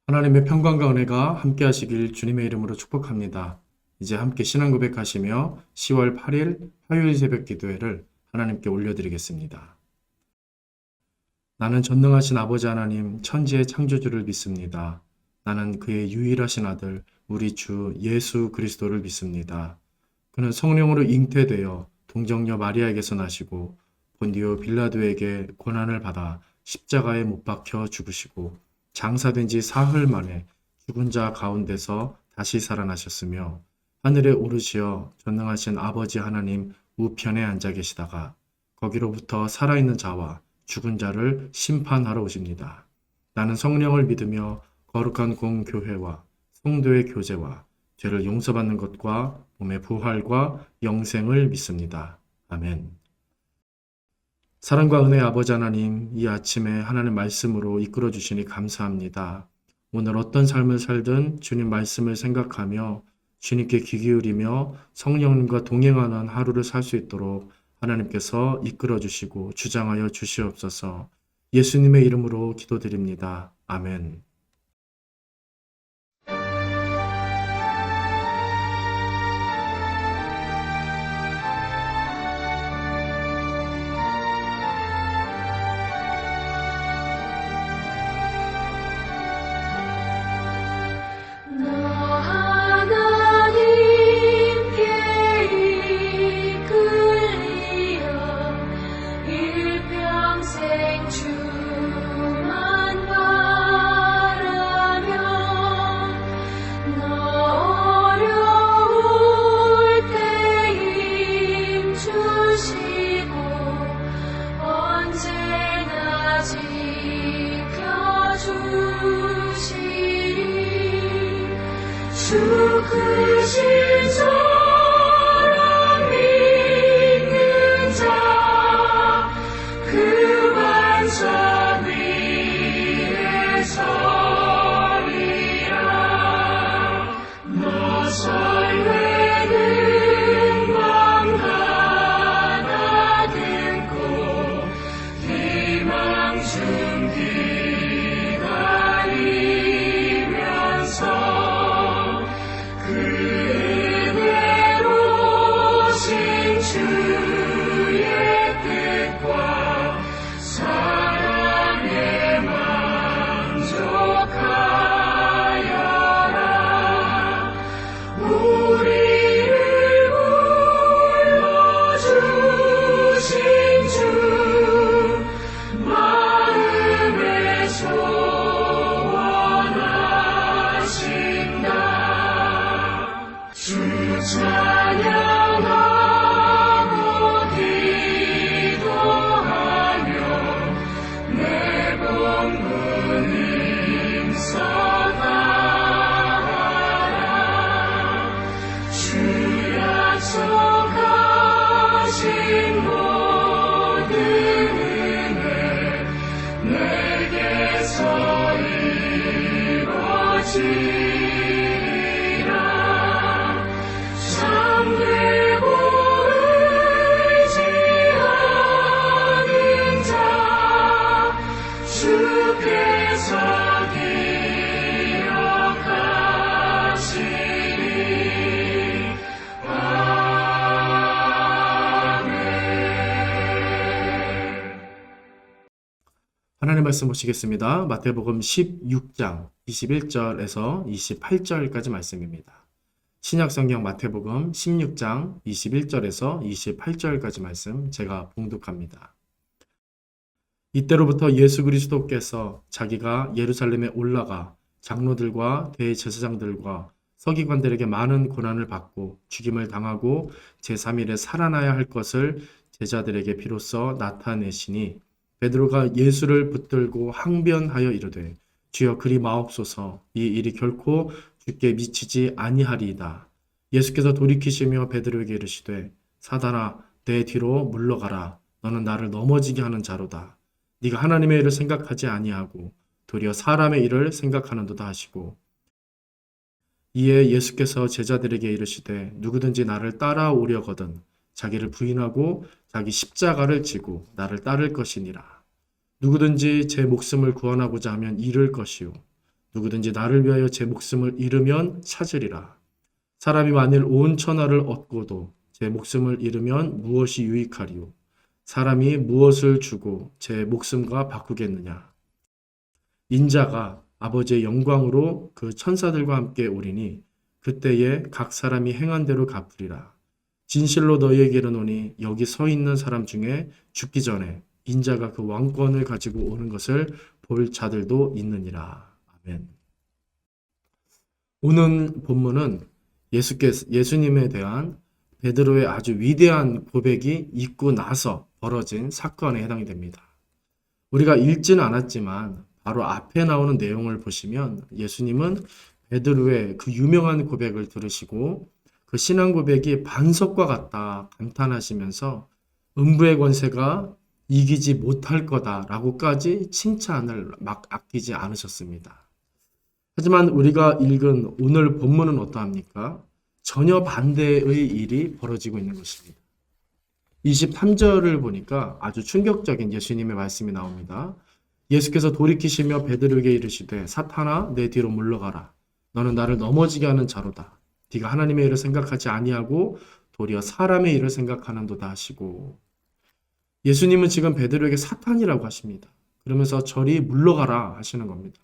하나님의 평강과 은혜가 함께 하시길 주님의 이름으로 축복합니다. 이제 함께 신앙 고백하시며 10월 8일 화요일 새벽 기도회를 하나님께 올려드리겠습니다. 나는 전능하신 아버지 하나님 천지의 창조주를 믿습니다. 나는 그의 유일하신 아들 우리 주 예수 그리스도를 믿습니다. 그는 성령으로 잉태되어 동정녀 마리아에게서 나시고 본디오 빌라도에게 고난을 받아 십자가에 못 박혀 죽으시고 장사된 지 사흘 만에 죽은 자 가운데서 다시 살아나셨으며 하늘에 오르시어 전능하신 아버지 하나님 우편에 앉아 계시다가 거기로부터 살아있는 자와 죽은 자를 심판하러 오십니다. 나는 성령을 믿으며 거룩한 공교회와 성도의 교제와 죄를 용서받는 것과 몸의 부활과 영생을 믿습니다. 아멘. 사랑과 은혜의 아버지 하나님, 이 아침에 하나님 말씀으로 이끌어 주시니 감사합니다. 오늘 어떤 삶을 살든 주님 말씀을 생각하며 주님께 귀 기울이며 성령님과 동행하는 하루를 살 수 있도록 하나님께서 이끌어 주시고 주장하여 주시옵소서. 예수님의 이름으로 기도드립니다. 아멘. 주 크신 사랑 믿는 자 그 반석 위에 서리라 너 설레는 맘 하나 듣고 희망 숨기 기다리면서 그대로 신 주의 뜻과 사랑에 만족하여라 우리를 불러주신 주 마음에 소원하신다 주 찬양하고 기도하며 내 본분 힘써가라 주 약속하신 모든 은혜 내게서 이루어지리라 잠들고 의지하는 자 주께서 기억하시리 아멘. 하나님 말씀 보시겠습니다. 마태복음 16장 21절에서 28절까지 말씀입니다. 신약성경 마태복음 16장 21절에서 28절까지 말씀 제가 봉독합니다. 이때로부터 예수 그리스도께서 자기가 예루살렘에 올라가 장로들과 대제사장들과 서기관들에게 많은 고난을 받고 죽임을 당하고 제3일에 살아나야 할 것을 제자들에게 비로소 나타내시니 베드로가 예수를 붙들고 항변하여 이르되 주여 그리 마옵소서 이 일이 결코 주께 미치지 아니하리이다. 예수께서 돌이키시며 베드로에게 이르시되 사단아 내 뒤로 물러가라 너는 나를 넘어지게 하는 자로다. 네가 하나님의 일을 생각하지 아니하고 도리어 사람의 일을 생각하는도다 하시고 이에 예수께서 제자들에게 이르시되 누구든지 나를 따라오려거든 자기를 부인하고 자기 십자가를 지고 나를 따를 것이니라. 누구든지 제 목숨을 구원하고자 하면 잃을 것이요 누구든지 나를 위하여 제 목숨을 잃으면 찾으리라. 사람이 만일 온 천하를 얻고도 제 목숨을 잃으면 무엇이 유익하리요? 사람이 무엇을 주고 제 목숨과 바꾸겠느냐? 인자가 아버지의 영광으로 그 천사들과 함께 오리니 그때에 각 사람이 행한 대로 갚으리라. 진실로 너희에게 이르노니 여기 서 있는 사람 중에 죽기 전에 인자가 그 왕권을 가지고 오는 것을 볼 자들도 있느니라. 아멘. 오늘 본문은 예수님에 대한 베드로의 아주 위대한 고백이 있고 나서 벌어진 사건에 해당이 됩니다. 우리가 읽지는 않았지만 바로 앞에 나오는 내용을 보시면 예수님은 베드로의 그 유명한 고백을 들으시고 그 신앙 고백이 반석과 같다 감탄하시면서 음부의 권세가 이기지 못할 거다라고까지 칭찬을 막 아끼지 않으셨습니다. 하지만 우리가 읽은 오늘 본문은 어떠합니까? 전혀 반대의 일이 벌어지고 있는 것입니다. 23절을 보니까 아주 충격적인 예수님의 말씀이 나옵니다. 예수께서 돌이키시며 베드로에게 이르시되 사탄아 내 뒤로 물러가라. 너는 나를 넘어지게 하는 자로다. 네가 하나님의 일을 생각하지 아니하고 도리어 사람의 일을 생각하는도다 하시고 예수님은 지금 베드로에게 사탄이라고 하십니다. 그러면서 저리 물러가라 하시는 겁니다.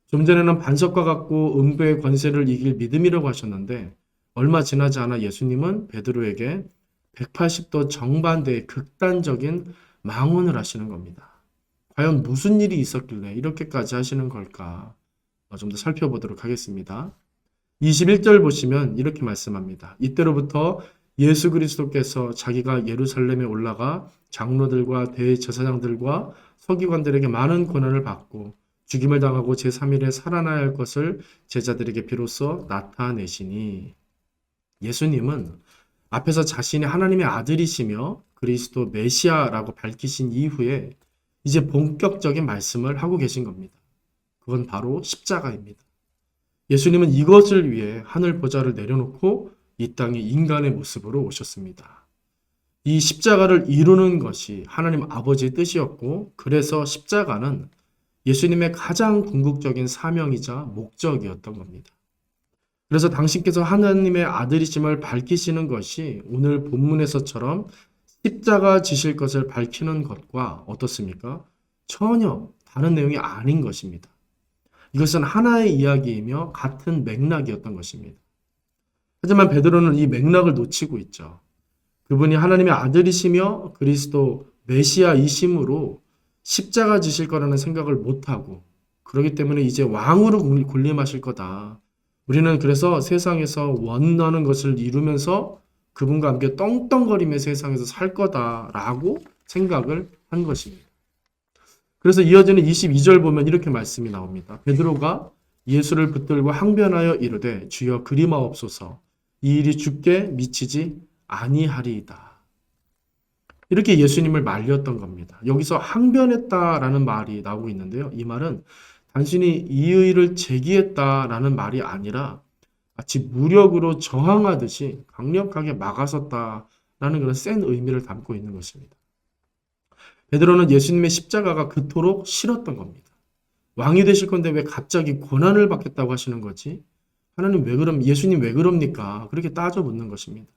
좀 전에는 반석과 같고 음부의 권세를 이길 믿음이라고 하셨는데 얼마 지나지 않아 예수님은 베드로에게 180도 정반대의 극단적인 망언을 하시는 겁니다. 과연 무슨 일이 있었길래 이렇게까지 하시는 걸까? 좀 더 살펴보도록 하겠습니다. 21절 보시면 이렇게 말씀합니다. 이때로부터 예수 그리스도께서 자기가 예루살렘에 올라가 장로들과 대제사장들과 서기관들에게 많은 고난을 받고 죽임을 당하고 제3일에 살아나야 할 것을 제자들에게 비로소 나타내시니 예수님은 앞에서 자신이 하나님의 아들이시며 그리스도 메시아라고 밝히신 이후에 이제 본격적인 말씀을 하고 계신 겁니다. 그건 바로 십자가입니다. 예수님은 이것을 위해 하늘 보좌를 내려놓고 이 땅에 인간의 모습으로 오셨습니다. 이 십자가를 이루는 것이 하나님 아버지의 뜻이었고 그래서 십자가는 예수님의 가장 궁극적인 사명이자 목적이었던 겁니다. 그래서 당신께서 하나님의 아들이심을 밝히시는 것이 오늘 본문에서처럼 십자가 지실 것을 밝히는 것과 어떻습니까? 전혀 다른 내용이 아닌 것입니다. 이것은 하나의 이야기이며 같은 맥락이었던 것입니다. 하지만 베드로는 이 맥락을 놓치고 있죠. 그분이 하나님의 아들이시며 그리스도 메시아이심으로 십자가 지실 거라는 생각을 못하고 그렇기 때문에 이제 왕으로 군림하실 거다. 우리는 그래서 세상에서 원하는 것을 이루면서 그분과 함께 떵떵거리며 세상에서 살 거다라고 생각을 한 것입니다. 그래서 이어지는 22절 보면 이렇게 말씀이 나옵니다. 베드로가 예수를 붙들고 항변하여 이르되 주여 그리마옵소서 이 일이 주께 미치지 아니하리이다. 이렇게 예수님을 말렸던 겁니다. 여기서 항변했다라는 말이 나오고 있는데요. 이 말은 단순히 이의를 제기했다라는 말이 아니라 마치 무력으로 저항하듯이 강력하게 막아섰다라는 그런 센 의미를 담고 있는 것입니다. 베드로는 예수님의 십자가가 그토록 싫었던 겁니다. 왕이 되실 건데 왜 갑자기 고난을 받겠다고 하시는 거지? 하나님 예수님 왜 그럽니까? 그렇게 따져 묻는 것입니다.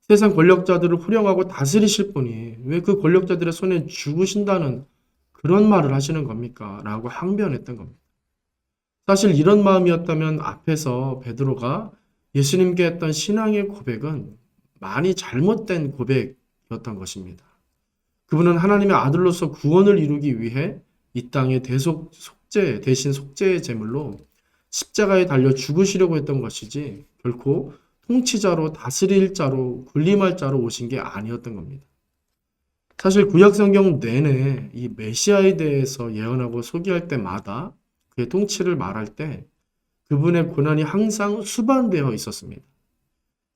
세상 권력자들을 후령하고 다스리실 분이 왜 그 권력자들의 손에 죽으신다는 그런 말을 하시는 겁니까? 라고 항변했던 겁니다. 사실 이런 마음이었다면 앞에서 베드로가 예수님께 했던 신앙의 고백은 많이 잘못된 고백이었던 것입니다. 그분은 하나님의 아들로서 구원을 이루기 위해 이 땅의 대신 속죄의 제물로 십자가에 달려 죽으시려고 했던 것이지 결코 통치자로 다스릴 자로 군림할 자로 오신 게 아니었던 겁니다. 사실 구약성경 내내 이 메시아에 대해서 예언하고 소개할 때마다 그의 통치를 말할 때 그분의 고난이 항상 수반되어 있었습니다.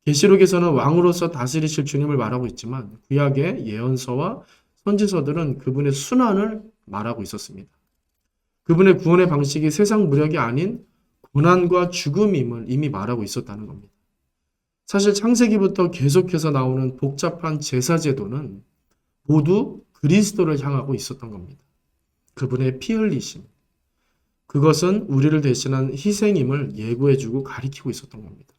계시록에서는 왕으로서 다스리실 주님을 말하고 있지만 구약의 예언서와 선지서들은 그분의 순환을 말하고 있었습니다. 그분의 구원의 방식이 세상 무력이 아닌 고난과 죽음임을 이미 말하고 있었다는 겁니다. 사실 창세기부터 계속해서 나오는 복잡한 제사제도는 모두 그리스도를 향하고 있었던 겁니다. 그분의 피 흘리심, 그것은 우리를 대신한 희생임을 예고해주고 가리키고 있었던 겁니다.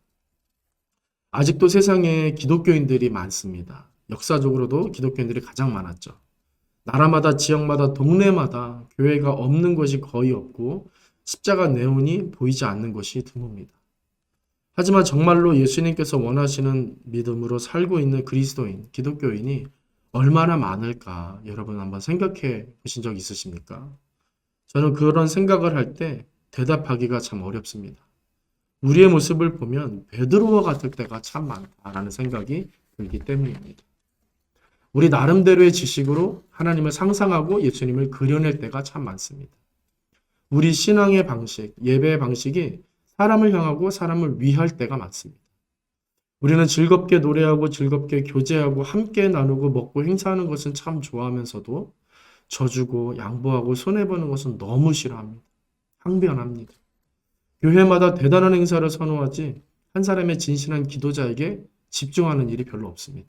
아직도 세상에 기독교인들이 많습니다. 역사적으로도 기독교인들이 가장 많았죠. 나라마다 지역마다 동네마다 교회가 없는 것이 거의 없고 십자가 네온이 보이지 않는 것이 드뭅니다. 하지만 정말로 예수님께서 원하시는 믿음으로 살고 있는 그리스도인, 기독교인이 얼마나 많을까 여러분 한번 생각해 보신 적 있으십니까? 저는 그런 생각을 할 때 대답하기가 참 어렵습니다. 우리의 모습을 보면 베드로와 같을 때가 참 많다라는 생각이 들기 때문입니다. 우리 나름대로의 지식으로 하나님을 상상하고 예수님을 그려낼 때가 참 많습니다. 우리 신앙의 방식, 예배의 방식이 사람을 향하고 사람을 위할 때가 많습니다. 우리는 즐겁게 노래하고 즐겁게 교제하고 함께 나누고 먹고 행사하는 것은 참 좋아하면서도 져주고 양보하고 손해보는 것은 너무 싫어합니다. 항변합니다. 교회마다 대단한 행사를 선호하지 한 사람의 진실한 기도자에게 집중하는 일이 별로 없습니다.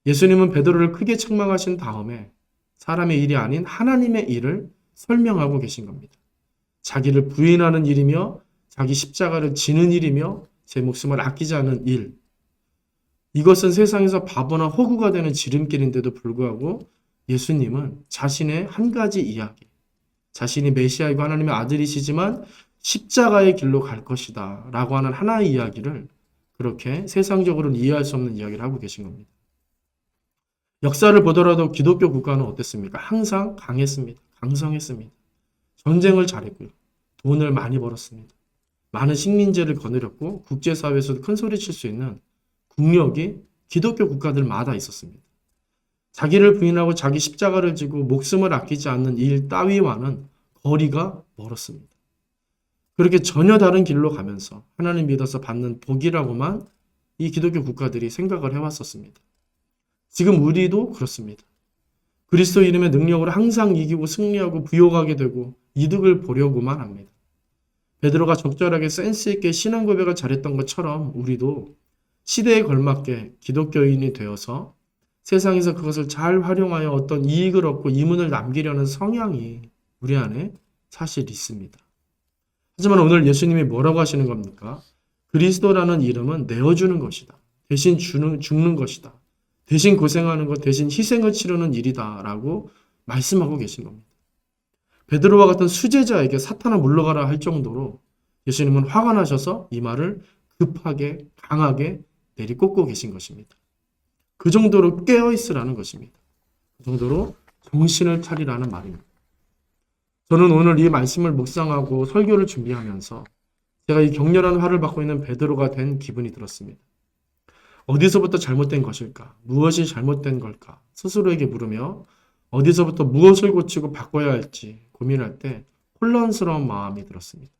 예수님은 베드로를 크게 책망하신 다음에 사람의 일이 아닌 하나님의 일을 설명하고 계신 겁니다. 자기를 부인하는 일이며 자기 십자가를 지는 일이며 제 목숨을 아끼지 않은 일. 이것은 세상에서 바보나 호구가 되는 지름길인데도 불구하고 예수님은 자신의 한 가지 이야기, 자신이 메시아이고 하나님의 아들이시지만 십자가의 길로 갈 것이다 라고 하는 하나의 이야기를 그렇게 세상적으로는 이해할 수 없는 이야기를 하고 계신 겁니다. 역사를 보더라도 기독교 국가는 어땠습니까? 항상 강했습니다. 강성했습니다. 전쟁을 잘했고요. 돈을 많이 벌었습니다. 많은 식민지를 거느렸고 국제사회에서도 큰 소리 칠 수 있는 국력이 기독교 국가들마다 있었습니다. 자기를 부인하고 자기 십자가를 지고 목숨을 아끼지 않는 일 따위와는 거리가 멀었습니다. 그렇게 전혀 다른 길로 가면서 하나님 믿어서 받는 복이라고만 이 기독교 국가들이 생각을 해왔었습니다. 지금 우리도 그렇습니다. 그리스도 이름의 능력으로 항상 이기고 승리하고 부욕하게 되고 이득을 보려고만 합니다. 베드로가 적절하게 센스 있게 신앙 고백을 잘했던 것처럼 우리도 시대에 걸맞게 기독교인이 되어서 세상에서 그것을 잘 활용하여 어떤 이익을 얻고 이문을 남기려는 성향이 우리 안에 사실 있습니다. 하지만 오늘 예수님이 뭐라고 하시는 겁니까? 그리스도라는 이름은 내어주는 것이다. 대신 죽는 것이다. 대신 고생하는 것, 대신 희생을 치르는 일이다 라고 말씀하고 계신 겁니다. 베드로와 같은 수제자에게 사탄아 물러가라 할 정도로 예수님은 화가 나셔서 이 말을 급하게 강하게 내리꽂고 계신 것입니다. 그 정도로 깨어있으라는 것입니다. 그 정도로 정신을 차리라는 말입니다. 저는 오늘 이 말씀을 묵상하고 설교를 준비하면서 제가 이 격렬한 화를 받고 있는 베드로가 된 기분이 들었습니다. 어디서부터 잘못된 것일까? 무엇이 잘못된 걸까? 스스로에게 물으며 어디서부터 무엇을 고치고 바꿔야 할지 고민할 때 혼란스러운 마음이 들었습니다.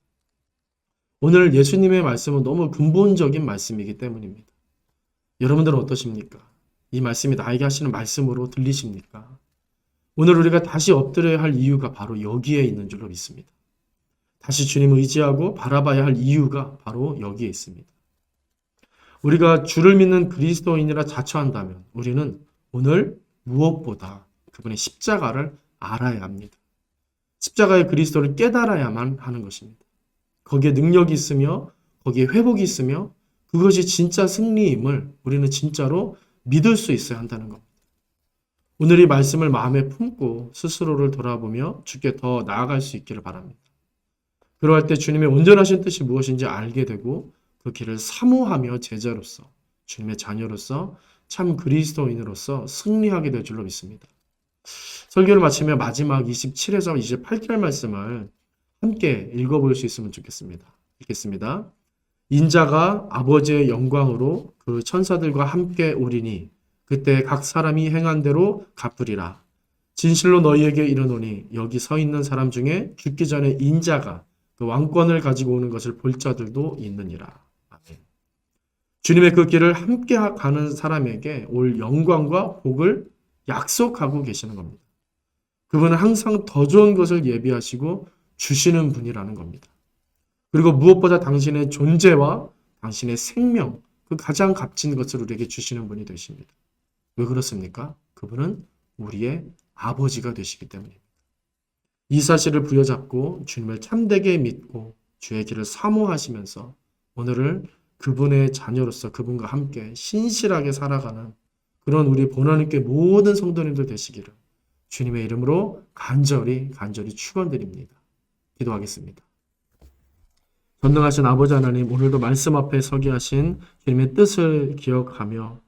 오늘 예수님의 말씀은 너무 근본적인 말씀이기 때문입니다. 여러분들은 어떠십니까? 이 말씀이 나에게 하시는 말씀으로 들리십니까? 오늘 우리가 다시 엎드려야 할 이유가 바로 여기에 있는 줄로 믿습니다. 다시 주님을 의지하고 바라봐야 할 이유가 바로 여기에 있습니다. 우리가 주를 믿는 그리스도인이라 자처한다면 우리는 오늘 무엇보다 그분의 십자가를 알아야 합니다. 십자가의 그리스도를 깨달아야만 하는 것입니다. 거기에 능력이 있으며 거기에 회복이 있으며 그것이 진짜 승리임을 우리는 진짜로 믿을 수 있어야 한다는 겁니다. 오늘 이 말씀을 마음에 품고 스스로를 돌아보며 주께 더 나아갈 수 있기를 바랍니다. 그러할 때 주님의 온전하신 뜻이 무엇인지 알게 되고 그 길을 사모하며 제자로서 주님의 자녀로서 참 그리스도인으로서 승리하게 될 줄로 믿습니다. 설교를 마치며 마지막 27에서 28절 말씀을 함께 읽어볼 수 있으면 좋겠습니다. 읽겠습니다. 인자가 아버지의 영광으로 그 천사들과 함께 오리니 그때 각 사람이 행한 대로 갚으리라. 진실로 너희에게 이르노니 여기 서 있는 사람 중에 죽기 전에 인자가 그 왕권을 가지고 오는 것을 볼 자들도 있느니라. 아멘. 주님의 그 길을 함께 가는 사람에게 올 영광과 복을 약속하고 계시는 겁니다. 그분은 항상 더 좋은 것을 예비하시고 주시는 분이라는 겁니다. 그리고 무엇보다 당신의 존재와 당신의 생명, 그 가장 값진 것을 우리에게 주시는 분이 되십니다. 왜 그렇습니까? 그분은 우리의 아버지가 되시기 때문입니다. 이 사실을 부여잡고 주님을 참되게 믿고 주의 길을 사모하시면서 오늘을 그분의 자녀로서 그분과 함께 신실하게 살아가는 그런 우리 본하나님께 모든 성도님들 되시기를 주님의 이름으로 간절히 축원드립니다. 기도하겠습니다. 전능하신 아버지 하나님, 오늘도 말씀 앞에 서게 하신 주님의 뜻을 기억하며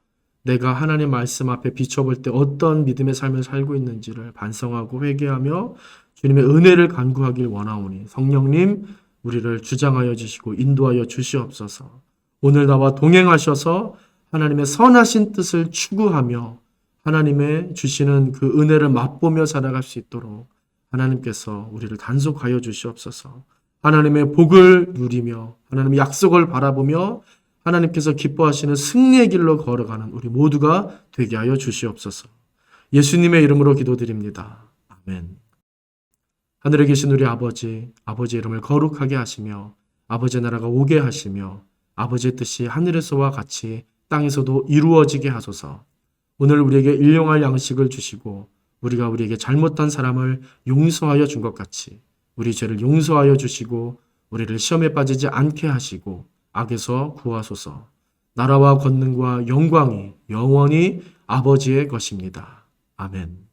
내가 하나님 말씀 앞에 비춰볼 때 어떤 믿음의 삶을 살고 있는지를 반성하고 회개하며 주님의 은혜를 간구하길 원하오니 성령님 우리를 주장하여 주시고 인도하여 주시옵소서. 오늘 나와 동행하셔서 하나님의 선하신 뜻을 추구하며 하나님의 주시는 그 은혜를 맛보며 살아갈 수 있도록 하나님께서 우리를 단속하여 주시옵소서. 하나님의 복을 누리며 하나님의 약속을 바라보며 하나님께서 기뻐하시는 승리의 길로 걸어가는 우리 모두가 되게 하여 주시옵소서. 예수님의 이름으로 기도드립니다. 아멘. 하늘에 계신 우리 아버지의 이름을 거룩하게 하시며 아버지의 나라가 오게 하시며 아버지의 뜻이 하늘에서와 같이 땅에서도 이루어지게 하소서. 오늘 우리에게 일용할 양식을 주시고 우리가 우리에게 잘못한 사람을 용서하여 준 것 같이 우리 죄를 용서하여 주시고 우리를 시험에 빠지지 않게 하시고 악에서 구하소서. 나라와 권능과 영광이 영원히 아버지의 것입니다. 아멘.